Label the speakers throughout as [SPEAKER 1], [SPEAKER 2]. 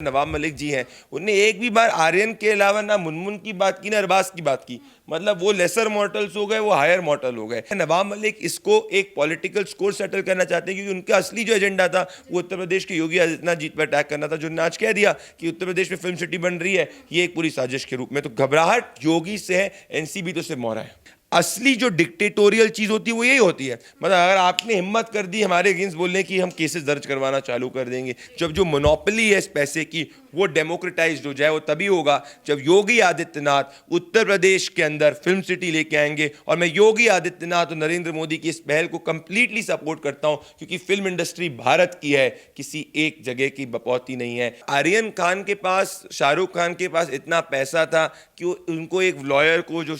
[SPEAKER 1] नवाब मलिक जी हैं, उनने एक भी बार आर्यन के अलावा ना मुनमुन की बात की ना अरबाज की बात की। मतलब वो लेसर मॉर्टल्स हो गए, वो हायर मॉर्टल हो गए। नवाब मलिक इसको एक पॉलिटिकल स्कोर सेटल करना चाहते हैं, क्योंकि उनका असली जो एजेंडा था वो उत्तर प्रदेश के योगी आदित्यनाथ जी पर अटैक करना था, जो आज कह दिया कि उत्तर प्रदेश में फिल्म सिटी बन रही है, ये एक पूरी साजिश के रूप में। तो घबराहट योगी से है, एनसीबी तो सिर्फ मोहरा है। असली जो डिक्टेटोरियल चीज होती है वो यही होती है। मतलब अगर आपने हिम्मत कर दी हमारे अगेंस्ट बोलने की, हम केसेस दर्ज करवाना चालू कर देंगे। जब जो मोनोपोली है इस पैसे की वो डेमोक्रेटाइज्ड हो जाए, वो तभी होगा जब योगी आदित्यनाथ उत्तर प्रदेश के अंदर फिल्म सिटी लेके आएंगे। और मैं योगी आदित्यनाथ और नरेंद्र मोदी की इस पहल को कंप्लीटली सपोर्ट करता हूं, क्योंकि फिल्म इंडस्ट्री भारत की है, किसी एक जगह की बपौती नहीं है। आर्यन खान के पास, शाहरुख खान के पास इतना पैसा था कि उनको एक लॉयर को, जो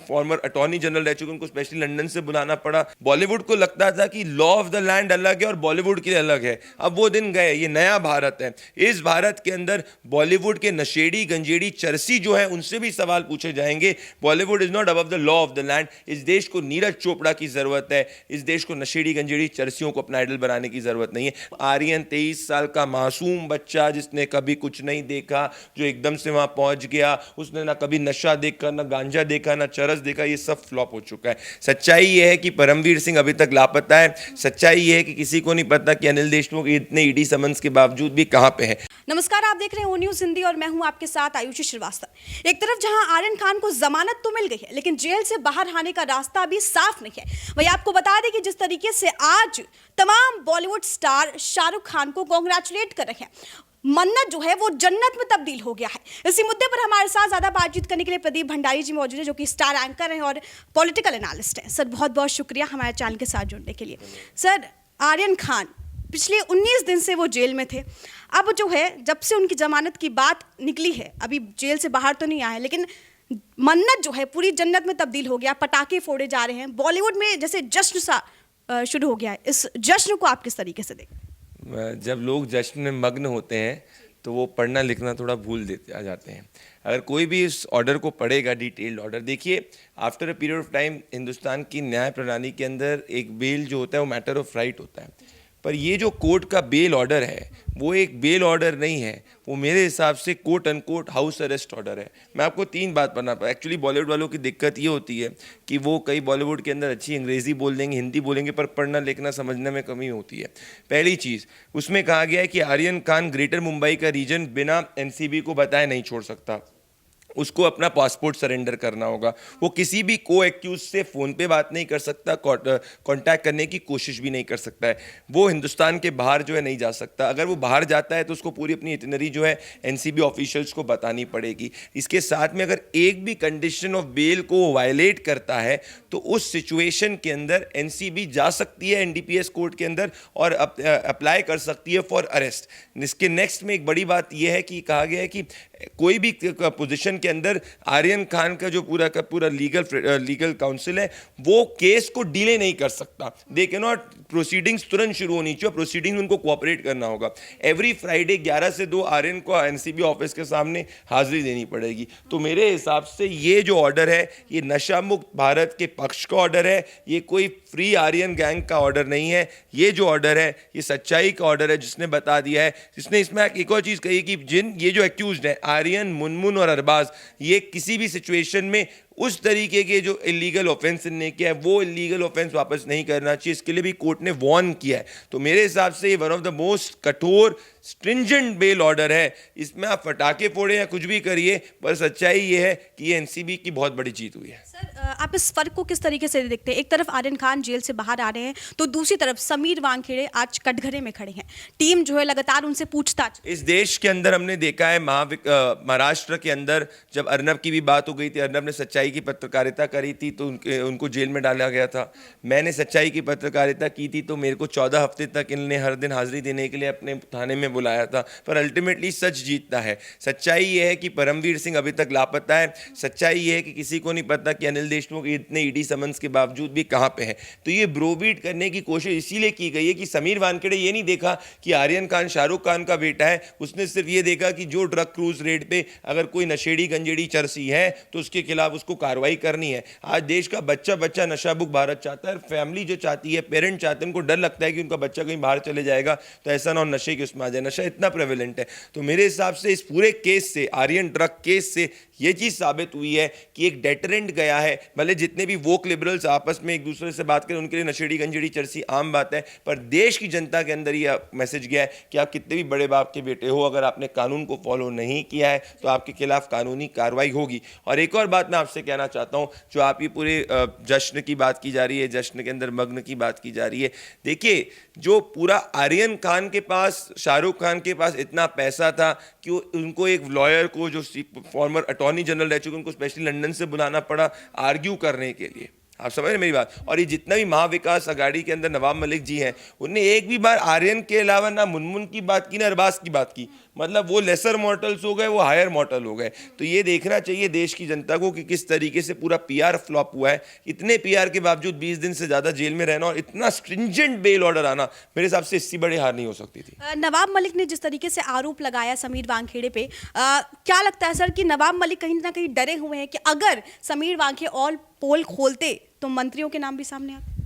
[SPEAKER 1] फॉर्मर अटॉर्नी जनरल रह चुके, उनको स्पेशली लंदन से बुलाना पड़ा। बॉलीवुड को लगता था कि लॉ ऑफ द लैंड अलग है और बॉलीवुड के लिए अलग है। अब वो दिन गए, ये नया भारत है। इस भारत के अंदर बॉलीवुड के नशेड़ी गंजेड़ी चरसी जो है उनसे भी सवाल पूछे जाएंगे। Bollywood is not above the law of the land. इस देश को नीरज चोपड़ा की जरूरत है, इस देश को नशेड़ी गंजेड़ी चरसियों को अपना आइडल बनाने की जरूरत नहीं है। आर्यन 23 साल का मासूम बच्चा, जिसने कभी कुछ नहीं देखा, जो एकदम से वहां पहुंच गया, उसने ना कभी नशा देखा, ना गांजा देखा, ना चरस देखा, ये सब फ्लॉप हो चुका है। सच्चाई ये है कि परमवीर सिंह अभी तक लापता है। सच्चाई ये है कि किसी को नहीं पता कि अनिल देशमुख इतने ईडी समन्स के बावजूद भी कहां पे है।
[SPEAKER 2] नमस्कार, आप देख रहे हैं ओ न्यूज़ हिंदी और मैं हूं आपके साथ आयुषी श्रीवास्तव। एक तरफ जहां आर्यन खान को जमानत तो मिल गई है, लेकिन जेल से बाहर आने का रास्ता अभी साफ नहीं है। वही आपको बता दें कि जिस तरीके से आज तमाम बॉलीवुड स्टार शाहरुख खान को कॉन्ग्रेचुलेट कर रहे हैं, मन्नत जो है वो जन्नत में तब्दील हो गया है। इसी मुद्दे पर हमारे साथ ज्यादा बातचीत करने के लिए प्रदीप भंडारी जी मौजूद है, जो कि स्टार एंकर हैं और पॉलिटिकल एनालिस्ट हैं। सर, बहुत बहुत शुक्रिया हमारे चैनल के साथ जुड़ने के लिए। सर, आर्यन खान पिछले 19 दिन से वो जेल में थे। अब जो है, जब से उनकी जमानत की बात निकली है, अभी जेल से बाहर तो नहीं आए, लेकिन मन्नत जो है पूरी जन्नत में तब्दील हो गया। पटाखे फोड़े जा रहे हैं, बॉलीवुड में जैसे जश्न सा शुरू हो गया है। इस जश्न को आप किस तरीके से देखते हैं?
[SPEAKER 1] जब लोग जश्न में मग्न होते हैं तो वो पढ़ना लिखना थोड़ा भूल देते आ जाते हैं। अगर कोई भी इस ऑर्डर को पढ़ेगा, डिटेल्ड ऑर्डर, देखिए, after a period of time Hindustan की न्याय प्रणाली के अंदर एक बेल जो होता है वो मैटर ऑफ राइट होता है। पर ये जो कोर्ट का बेल ऑर्डर है वो एक बेल ऑर्डर नहीं है, वो मेरे हिसाब से quote unquote house arrest order है। मैं आपको 3 बात पढ़ना पड़ा। एक्चुअली बॉलीवुड वालों की दिक्कत ये होती है कि वो कई बॉलीवुड के अंदर अच्छी अंग्रेजी बोल देंगे, हिंदी बोलेंगे, पर पढ़ना लिखना समझने में कमी होती है। पहली चीज़, उसमें कहा गया है कि आर्यन खान ग्रेटर मुंबई का रीजन बिना एनसीबी को बताए नहीं छोड़ सकता, उसको अपना पासपोर्ट सरेंडर करना होगा। वो किसी भी को एक्यूज से फ़ोन पे बात नहीं कर सकता, कांटेक्ट करने की कोशिश भी नहीं कर सकता है। वो हिंदुस्तान के बाहर जो है नहीं जा सकता। अगर वो बाहर जाता है तो उसको पूरी अपनी इटिनरी जो है एनसीबी ऑफिशियल्स को बतानी पड़ेगी। इसके साथ में अगर एक भी कंडीशन ऑफ बेल को वायलेट करता है तो उस सिचुएशन के अंदर एनसीबी जा सकती है एनडीपीएस कोर्ट के अंदर और अप्लाई कर सकती है फॉर अरेस्ट। इसके नेक्स्ट में एक बड़ी बात यह है कि कहा गया है कि कोई भी पोजीशन के अंदर आर्यन खान का जो पूरा का पूरा लीगल काउंसिल है वो केस को डिले नहीं कर सकता। दे कैन नॉट, प्रोसीडिंग्स तुरंत शुरू होनी चाहिए, प्रोसीडिंग्स उनको कोऑपरेट करना होगा। एवरी फ्राइडे 11 से 2 आर्यन को एनसीबी ऑफिस के सामने हाजिरी देनी पड़ेगी। तो मेरे हिसाब से ये जो ऑर्डर है ये नशा मुक्त भारत के पक्ष का ऑर्डर है, ये कोई फ्री आर्यन गैंग का ऑर्डर नहीं है। ये जो ऑर्डर है ये सच्चाई का ऑर्डर है, जिसने बता दिया है। जिसने इसमें एक और चीज़ कही कि ये जो एक्यूज्ड है आर्यन, मुनमुन और अरबाज, ये किसी भी सिचुएशन में उस तरीके के जो इलीगल ऑफेंस ने किया है वो इलीगल ऑफेंस वापस नहीं करना चाहिए। इसके लिए भी कोर्ट ने वार्न किया है। तो मेरे हिसाब से ये वन ऑफ द मोस्ट कठोर स्ट्रिंजेंट बेल ऑर्डर है। इसमें आप फटाके फोड़े या कुछ भी करिए, पर सच्चाई ये है कि ये एनसीबी की बहुत बड़ी जीत हुई है।
[SPEAKER 2] सर, आप इस फर्क को किस तरीके से देखते हैं? एक तरफ आर्यन खान जेल से बाहर आ रहे हैं, तो दूसरी तरफ समीर वानखेड़े आज कटघरे में खड़े हैं। टीम जो है लगातार उनसे पूछताछ।
[SPEAKER 1] इस देश के अंदर हमने देखा है, महाराष्ट्र के अंदर जब अर्नब की भी बात हो गई थी, अर्नब ने सच्चाई की पत्रकारिता करी थी तो उनको जेल में डाला गया था। मैंने सच्चाई की पत्रकारिता की थी तो मेरे को 14 हफ्ते तक इनने हर दिन हाजिरी देने के लिए अपने थाने में बुलाया था। पर अल्टीमेटली सच जीतता है। सच्चाई ये है कि परमवीर सिंह अभी तक लापता है। सच्चाई ये है कि किसी को नहीं पता कि अनिल देशमुख इतने ईडी समन्स के बावजूद भी कहां पे है। तो ये ब्रोबीट करने की कोशिश इसीलिए की गई है कि समीर वानखेड़े ये नहीं देखा कि आर्यन खान शाहरुख खान का बेटा है, उसने सिर्फ ये देखा कि जो ड्रग क्रूज रेड पे अगर कोई नशेड़ी गंजेड़ी चरसी है तो उसके खिलाफ उसको कार्रवाई करनी है। आज देश का बच्चा बच्चा नशा मुक्त भारत चाहता है, फैमिली जो चाहती है, पेरेंट चाहते हैं, उनको डर लगता है कि उनका बच्चा कहीं बाहर चले जाएगा तो ऐसा ना हो नशे की उसमें आ जाए। नशा इतना प्रेवलेंट है। तो मेरे हिसाब से इस पूरे केस से, आर्यन ड्रग केस से ये चीज़ साबित हुई है कि एक डेटरेंट गया है। भले जितने भी वोक लिबरल्स आपस में एक दूसरे से बात करें, उनके लिए नशेड़ी गंजेड़ी चरसी आम बात है, पर देश की जनता के अंदर ये मैसेज गया है कि आप कितने भी बड़े बाप के बेटे हो, अगर आपने कानून को फॉलो नहीं किया है तो आपके खिलाफ कानूनी कार्रवाई होगी। और एक और बात मैं आपसे कहना चाहता हूँ, जो आप ये पूरे जश्न की बात की जा रही है, जश्न के अंदर मग्न की बात की जा रही है, देखिए जो पूरा आर्यन खान के पास, शाहरुख खान के पास इतना पैसा था कि उनको एक लॉयर को, जो फॉर्मर अटॉर्नी जनरल रह चुके, उनको स्पेशली लंदन से बुलाना पड़ा आर्ग्यू करने के लिए। आप समझ रहे हैं मेरी बात? और ये जितना भी महाविकास अघाड़ी के अंदर नवाब मलिक जी हैं, उनने एक भी बार आर्यन के अलावा ना मुनमुन की बात की ना अरबाज की बात की। मतलब वो लेसर मॉर्टल्स हो गए, वो हायर मॉर्टल हो गए। तो ये देखना चाहिए देश की जनता को कि किस तरीके से पूरा पीआर फ्लॉप हुआ है। इतने पीआर के बावजूद 20 दिन से ज़्यादा जेल में रहना और इतना स्ट्रिंजेंट बेल ऑर्डर आना, मेरे हिसाब से इससे बड़ी हार नहीं हो सकती थी।
[SPEAKER 2] नवाब मलिक ने जिस तरीके से आरोप लगाया समीर वानखेड़े पे, क्या लगता है सर कि नवाब मलिक कहीं ना कहीं डरे हुए हैं कि अगर समीर वानखेड़े और पोल खोलते तो मंत्रियों के नाम भी सामने आते?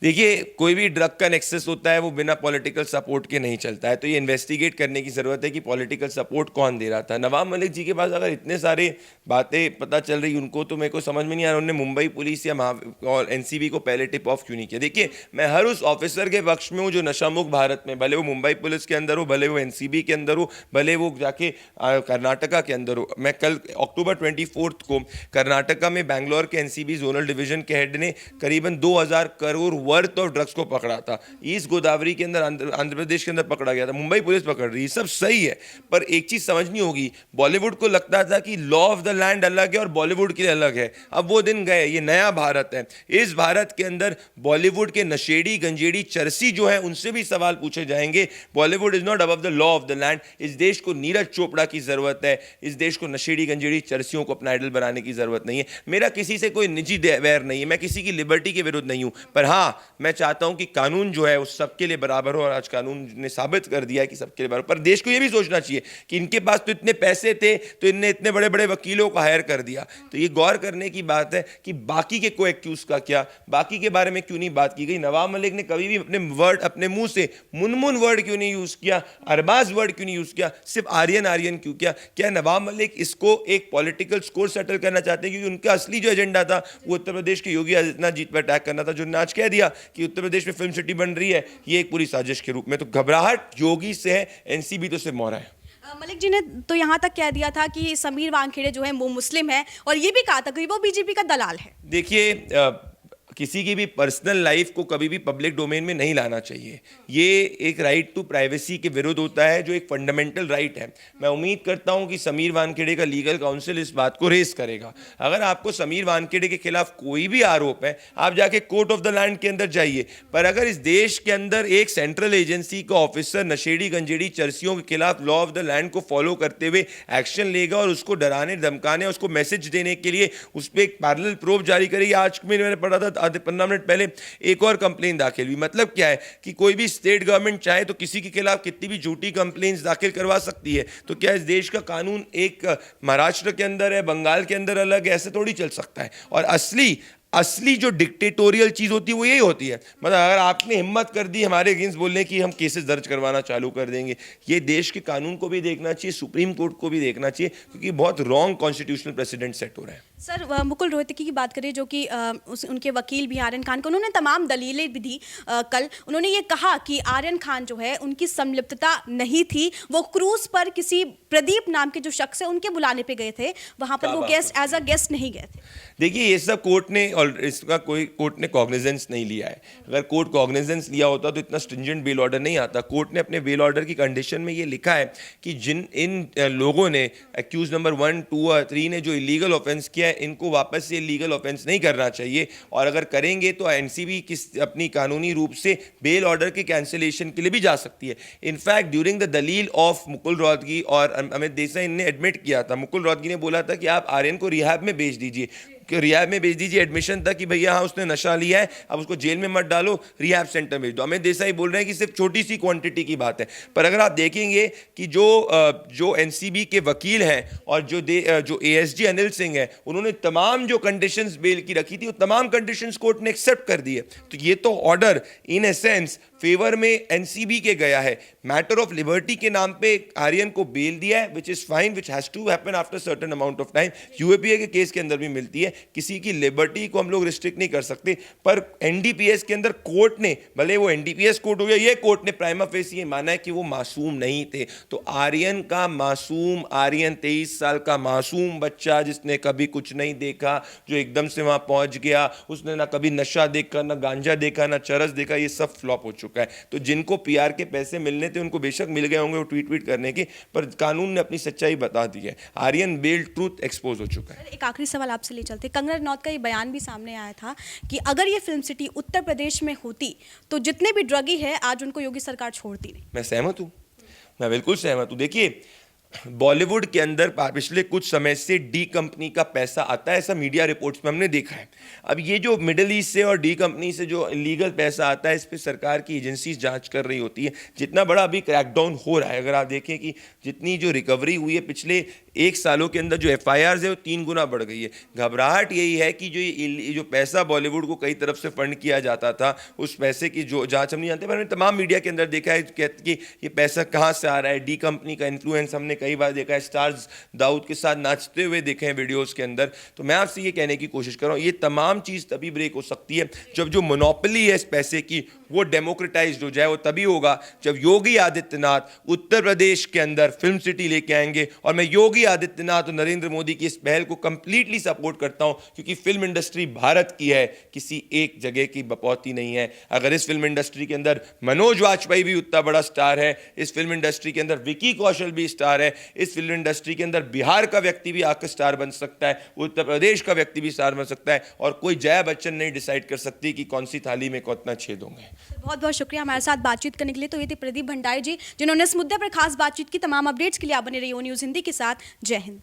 [SPEAKER 1] देखिए, कोई भी ड्रग का नेक्सस होता है वो बिना पॉलिटिकल सपोर्ट के नहीं चलता है। तो ये इन्वेस्टिगेट करने की ज़रूरत है कि पॉलिटिकल सपोर्ट कौन दे रहा था। नवाब मलिक जी के पास अगर इतने सारे बातें पता चल रही उनको, तो मेरे को समझ में नहीं आ रहा उन्होंने मुंबई पुलिस या और एनसीबी को पहले टिप ऑफ क्यों नहीं किया। देखिए, मैं हर उस ऑफिसर के पक्ष में हूँ जो नशा मुक्त भारत में, भले वो मुंबई पुलिस के अंदर हो, भले वो एनसीबी के अंदर हो, भले वो जाके कर्नाटका के अंदर हो। मैं कल अक्टूबर 24 को कर्नाटका में बैंगलोर के एनसीबी जोनल डिवीजन के हेड ने करीबन 2000 करोड़ वर्थ ऑफ ड्रग्स को पकड़ा था। ईस्ट गोदावरी के अंदर, आंध्र प्रदेश के अंदर पकड़ा गया था। मुंबई पुलिस पकड़ रही है, सब सही है, पर एक चीज समझनी होगी, बॉलीवुड को लगता था कि लॉ ऑफ द लैंड अलग है और बॉलीवुड के लिए अलग है। अब वो दिन गए, ये नया भारत है। इस भारत के अंदर बॉलीवुड के नशेड़ी गंजेड़ी चरसी जो है उनसे भी सवाल पूछे जाएंगे। Bollywood is not above the law of the land. इस देश को नीरज चोपड़ा की जरूरत है। इस देश को नशेड़ी गंजेड़ी चरसियों को अपना आइडल बनाने की जरूरत नहीं है। मेरा किसी से कोई निजी वैर नहीं है, मैं किसी की लिबर्टी के विरुद्ध नहीं हूं, पर हाँ, मैं चाहता हूं कि कानून जो है उस सबके लिए बराबर हो, और आज कानून ने साबित कर दिया है कि सबके लिए बराबर। पर देश को यह भी सोचना चाहिए कि इनके पास तो इतने पैसे थे तो इनने इतने बड़े बड़े वकीलों को हायर कर दिया। तो ये गौर करने की बात है कि बाकी के को एक्यूज का क्या, बाकी के बारे में क्यों नहीं बात की गई। नवाब मलिक ने कभी भी अपने मुंह से मुनमुन वर्ड क्यों नहीं यूज किया, अरबाज वर्ड क्यों नहीं यूज किया, सिर्फ आर्यन आर्यन क्यों किया? क्या नवाब मलिक इसको एक पॉलिटिकल स्कोर सेटल करना चाहते हैं? क्योंकि उनका असली जो एजेंडा था वो उत्तर प्रदेश के योगी आदित्यनाथ जी पर अटैक करना था, जो उन्होंने आज कह दिया कि उत्तर प्रदेश में फिल्म सिटी बन रही है, ये एक पूरी साजिश के रूप में। तो घबराहट योगी से है, एनसीबी तो सिर्फ मोहरा है।
[SPEAKER 2] मलिक जी ने तो यहाँ तक कह दिया था कि समीर वानखेड़े जो है वो मुस्लिम है, और ये भी कहा था कि वो बीजेपी का दलाल है।
[SPEAKER 1] देखिए, किसी की भी पर्सनल लाइफ को कभी भी पब्लिक डोमेन में नहीं लाना चाहिए। ये एक राइट टू प्राइवेसी के विरुद्ध होता है, जो एक फंडामेंटल राइट है। मैं उम्मीद करता हूं कि समीर वानखेड़े का लीगल काउंसिल इस बात को रेस करेगा। अगर आपको समीर वानखेड़े के खिलाफ कोई भी आरोप है, आप जाके कोर्ट ऑफ द लैंड के अंदर जाइए। पर अगर इस देश के अंदर एक सेंट्रल एजेंसी का ऑफिसर नशेड़ी गंजेड़ी चरसियों के खिलाफ लॉ ऑफ द लैंड को फॉलो करते हुए एक्शन लेगा और उसको डराने धमकाने, उसको मैसेज देने के लिए उस पर एक पैरेलल प्रोब जारी करेगी। आज मैंने पढ़ा था 15 मिनट पहले एक और कंप्लेन दाखिल हुई। मतलब क्या है कि कोई भी स्टेट गवर्नमेंट चाहे तो किसी के खिलाफ कितनी भी झूठी कंप्लेन्स दाखिल करवा सकती है। तो क्या इस देश का कानून एक महाराष्ट्र के अंदर है, बंगाल के अंदर अलग है? ऐसे थोड़ी चल सकता है। और असली जो डिक्टेटोरियल चीज होती है वो यही होती है। मतलब अगर आपने हिम्मत कर दी हमारे अगेंस्ट बोलने की, हम केसेस दर्ज करवाना चालू कर देंगे। ये देश के कानून को भी देखना चाहिए, सुप्रीम कोर्ट को भी देखना चाहिए, क्योंकि बहुत रॉन्ग कॉन्स्टिट्यूशनल प्रेसिडेंट सेट हो रहा है।
[SPEAKER 2] सर, मुकुल रोहतगी की बात करें, जो कि उनके वकील भी आर्यन खान को, उन्होंने तमाम दलीलें भी दी। कल उन्होंने ये कहा कि आर्यन खान जो है उनकी संलिप्तता नहीं थी, वो क्रूज पर किसी प्रदीप नाम के जो शख्स है उनके बुलाने पे गए थे, वहां पर वो गेस्ट एज अ गेस्ट नहीं गए थे।
[SPEAKER 1] देखिए, ये सब कोर्ट ने, और इसका कोई कोर्ट ने कॉग्निजेंस नहीं लिया है। अगर कोर्ट कॉग्निजेंस लिया होता तो इतना स्ट्रिंजेंट बेल ऑर्डर नहीं आता। कोर्ट ने अपने बेल ऑर्डर की कंडीशन में ये लिखा है कि इन लोगों ने, एक्यूज नंबर 1, 2 और 3 ने जो इलीगल ऑफेंस किया है, इनको वापस से लीगल ऑफेंस नहीं करना चाहिए, और अगर करेंगे तो एनसीबी अपनी कानूनी रूप से बेल ऑर्डर के कैंसिलेशन के लिए भी जा सकती है। इनफैक्ट ड्यूरिंग द दलील ऑफ मुकुल रोहतगी और अमित देसाई ने एडमिट किया था, मुकुल रोहतगी ने बोला था कि आप आर्यन को रिहैब में भेज दीजिए। रिहैब में भेज दीजिए, एडमिशन था कि भैया हाँ उसने नशा लिया है, अब उसको जेल में मत डालो, रिहैब सेंटर भेज दो। अमित देसाई बोल रहे हैं कि सिर्फ छोटी सी क्वांटिटी की बात है, पर अगर आप देखेंगे कि जो एनसीबी के वकील हैं और जो एएसजी अनिल सिंह है, उन्होंने तमाम जो कंडीशंस बेल की रखी थी वो तमाम कंडीशंस कोर्ट ने एक्सेप्ट कर दी है। तो ये तो order in a sense favour में एनसीबी के गया है। मैटर ऑफ लिबर्टी के नाम पे आर्यन को बेल दिया है, which is fine, which has to happen after certain amount of time. UAPA के केस के अंदर भी मिलती है, किसी की लिबर्टी को हम लोग रिस्ट्रिक्ट नहीं कर सकते, पर एनडीपीएस के अंदर कोर्ट ने, भले वो एनडीपीएस कोर्ट हो गया, ये कोर्ट ने प्राइमा फेसी ये माना है कि वो मासूम नहीं थे। तो आर्यन 23 साल का मासूम बच्चा जिसने कभी कुछ नहीं देखा, जो एकदम से वहां पहुंच गया, उसने ना कभी नशा देखा, ना गांजा देखा, ना चरस देखा, ये सब फ्लॉप हो चुका है। तो जिनको पीआर के पैसे मिलने थे उनको बेशक मिल गए होंगे वो ट्वीट करने के, पर कानून ने अपनी सच्चाई बता दी है। आर्यन बेल ट्रूथ एक्सपोज हो चुका है।
[SPEAKER 2] एक आखिरी सवाल आपसे ले चलते, कंगना रनौत का ये बयान भी सामने आया था कि अगर ये फिल्म सिटी उत्तर प्रदेश में होती तो जितने भी ड्रगी है आज उनको योगी सरकार छोड़ती नहीं।
[SPEAKER 1] मैं सहमत हूं, मैं बिल्कुल सहमत हूं। देखिए, बॉलीवुड के अंदर पिछले कुछ समय से डी कंपनी का पैसा आता है, ऐसा मीडिया रिपोर्ट्स में हमने देखा है। अब ये जो मिडिल ईस्ट से और डी कंपनी से जो इलीगल पैसा आता है, इस पे सरकार की एजेंसीज जांच कर रही होती है। जितना बड़ा अभी क्रैकडाउन हो रहा है, अगर आप देखें कि जितनी जो रिकवरी हुई है पिछले 1 सालों के अंदर, जो एफआईआर्स है वो 3 गुना बढ़ गई है। घबराहट यही है कि जो पैसा बॉलीवुड को कई तरफ से फंड किया जाता था, उस पैसे की जो जांच हम नहीं जानते, पर हमने तमाम मीडिया के अंदर देखा है कि ये पैसा कहाँ से आ रहा है। डी कंपनी का इन्फ्लुएंस हमने कई बार देखा है, स्टार्स दाऊद के साथ नाचते हुए देखे हैं वीडियोस के अंदर। तो मैं आपसे ये कहने की कोशिश कर रहा हूँ, ये तमाम चीज़ तभी ब्रेक हो सकती है जब जो मोनोपोली है इस पैसे की वो डेमोक्रेटाइज्ड हो जाए। वो तभी होगा जब योगी आदित्यनाथ उत्तर प्रदेश के अंदर फिल्म सिटी लेके आएंगे। और मैं योगी आदित्यनाथ और नरेंद्र मोदी की इस पहल को कंप्लीटली सपोर्ट करता हूं, क्योंकि फिल्म इंडस्ट्री भारत की है, किसी एक जगह की बपौती नहीं है। अगर इस फिल्म इंडस्ट्री के अंदर मनोज वाजपेयी भी उतना बड़ा स्टार है, इस फिल्म इंडस्ट्री के अंदर विकी कौशल भी स्टार है, इस फिल्म इंडस्ट्री के अंदर बिहार का व्यक्ति भी आकर स्टार बन सकता है, उत्तर प्रदेश का व्यक्ति भी स्टार बन सकता है, और कोई जया बच्चन नहीं डिसाइड कर सकती कि कौन सी थाली में कितना छेद होंगे।
[SPEAKER 2] बहुत बहुत शुक्रिया हमारे साथ बातचीत करने के लिए। तो ये थे प्रदीप भंडारी जी, जिन्होंने इस मुद्दे पर खास बातचीत की। तमाम अपडेट्स के लिए आप बने रहिए ओ न्यूज़ हिंदी के साथ। जय हिंद।